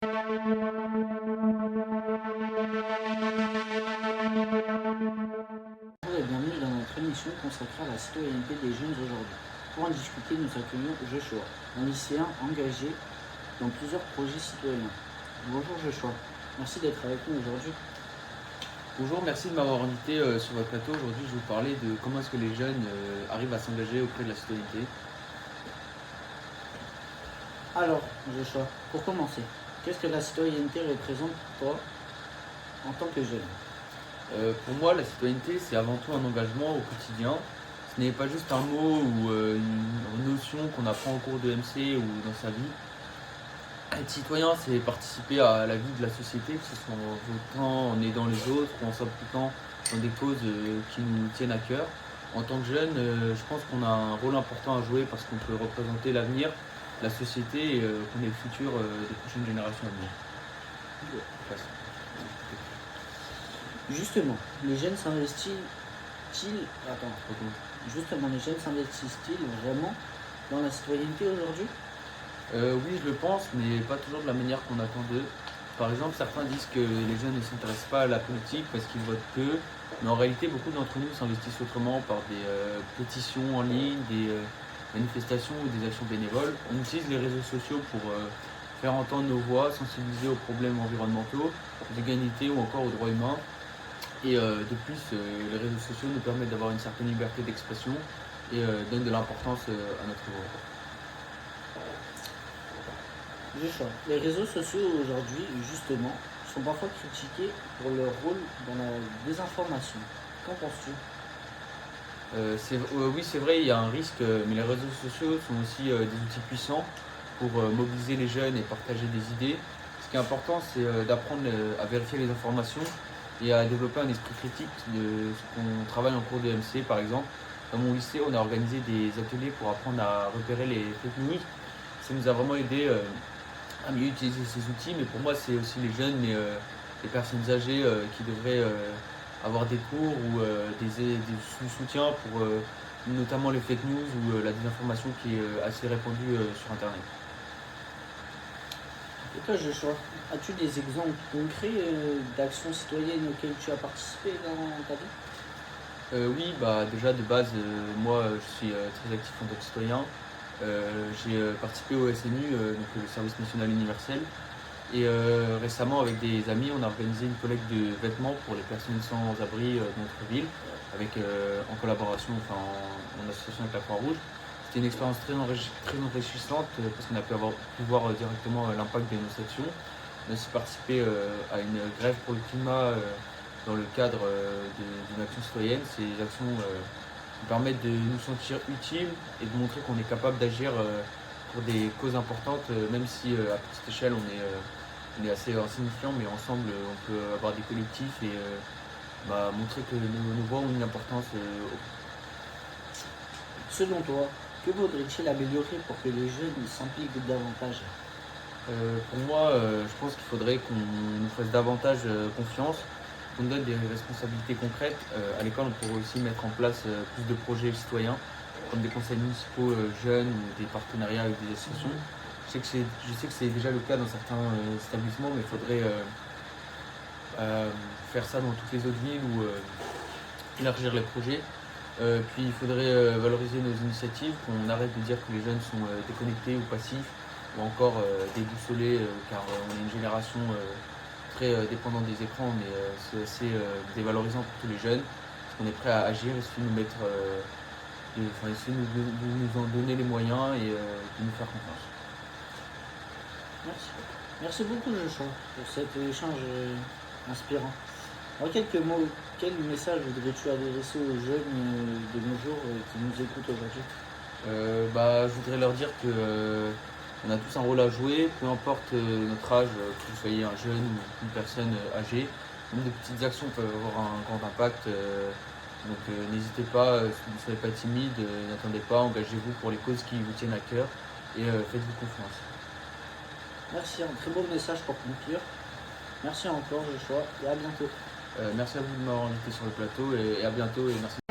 Bonjour et bienvenue dans notre émission consacrée à la citoyenneté des jeunes aujourd'hui. Pour en discuter, nous accueillons Joshua, un lycéen engagé dans plusieurs projets citoyens. Bonjour Joshua, merci d'être avec nous aujourd'hui. Bonjour, merci de m'avoir invité sur votre plateau. Aujourd'hui, je vais vous parler de comment est-ce que les jeunes arrivent à s'engager auprès de la citoyenneté. Alors Joshua, pour commencer, qu'est-ce que la citoyenneté représente pour toi en tant que jeune? Pour moi, la citoyenneté, c'est avant tout un engagement au quotidien. Ce n'est pas juste un mot ou une notion qu'on apprend en cours de MC ou dans sa vie. Être citoyen, c'est participer à la vie de la société, que ce soit en votant, en aidant les autres ou en s'impliquant dans des causes qui nous tiennent à cœur. En tant que jeune, je pense qu'on a un rôle important à jouer parce qu'on peut représenter l'avenir, la société et qu'on est le futur des prochaines générations à venir. Justement, les jeunes s'investissent-ils vraiment dans la citoyenneté aujourd'hui? Oui, je le pense, mais pas toujours de la manière qu'on attend d'eux. Par exemple, certains disent que les jeunes ne s'intéressent pas à la politique parce qu'ils votent peu, mais en réalité, beaucoup d'entre nous s'investissent autrement par des pétitions en ligne, des manifestations ou des actions bénévoles. On utilise les réseaux sociaux pour faire entendre nos voix, sensibiliser aux problèmes environnementaux, aux égalités ou encore aux droits humains. Et de plus, les réseaux sociaux nous permettent d'avoir une certaine liberté d'expression et donnent de l'importance à notre voix. Joshua, les réseaux sociaux aujourd'hui, justement, sont parfois critiqués pour leur rôle dans la désinformation. Qu'en penses-tu? Oui, c'est vrai, il y a un risque, mais les réseaux sociaux sont aussi des outils puissants pour mobiliser les jeunes et partager des idées. Ce qui est important, c'est d'apprendre à vérifier les informations et à développer un esprit critique de ce qu'on travaille en cours de MC, par exemple. Dans mon lycée, on a organisé des ateliers pour apprendre à repérer les fake news. Ça nous a vraiment aidé à mieux utiliser ces outils, mais pour moi, c'est aussi les jeunes et les personnes âgées qui devraient avoir des cours ou des soutiens pour notamment les fake news ou la désinformation qui est assez répandue sur Internet. Et toi, Joshua, as-tu des exemples concrets d'actions citoyennes auxquelles tu as participé dans ta vie? Oui, bah déjà de base, moi je suis très actif en tant que citoyen. J'ai participé au SNU, donc le service national universel. Et récemment, avec des amis, on a organisé une collecte de vêtements pour les personnes sans abri de notre ville, en collaboration, en association avec la Croix-Rouge. C'était une expérience très enrichissante parce qu'on a pu voir directement l'impact de nos actions. On a aussi participé à une grève pour le climat dans le cadre d'une action citoyenne. Ces actions nous permettent de nous sentir utiles et de montrer qu'on est capable d'agir pour des causes importantes, même si à petite échelle on est assez insignifiant, mais ensemble on peut avoir des collectifs et montrer que nos voix ont une importance. Selon toi, que faudrait-il améliorer pour que les jeunes s'impliquent davantage? Pour moi, je pense qu'il faudrait qu'on nous fasse davantage confiance, qu'on nous donne des responsabilités concrètes. À l'école, on pourrait aussi mettre en place plus de projets citoyens, comme des conseils municipaux jeunes ou des partenariats avec des associations. Je sais que c'est déjà le cas dans certains établissements, mais il faudrait faire ça dans toutes les autres villes ou élargir les projets. Puis il faudrait valoriser nos initiatives, qu'on arrête de dire que les jeunes sont déconnectés ou passifs, ou encore déboussolés, car on est une génération très dépendante des écrans, mais c'est assez dévalorisant pour tous les jeunes, parce qu'on est prêt à agir, essayer de nous mettre, essayer de nous en donner les moyens et de nous faire confiance. Merci. Merci beaucoup, Joshua, pour cet échange inspirant. En quelques mots, quel message voudrais-tu adresser aux jeunes de nos jours qui nous écoutent aujourd'hui? Je voudrais leur dire que on a tous un rôle à jouer, peu importe notre âge, que vous soyez un jeune ou une personne âgée. Même de petites actions peuvent avoir un grand impact. N'hésitez pas, ne soyez pas timide, n'attendez pas, engagez-vous pour les causes qui vous tiennent à cœur et faites-vous confiance. Merci, un très beau message pour conclure. Merci encore, Joshua, et à bientôt. Merci à vous de m'avoir invité sur le plateau et à bientôt et merci.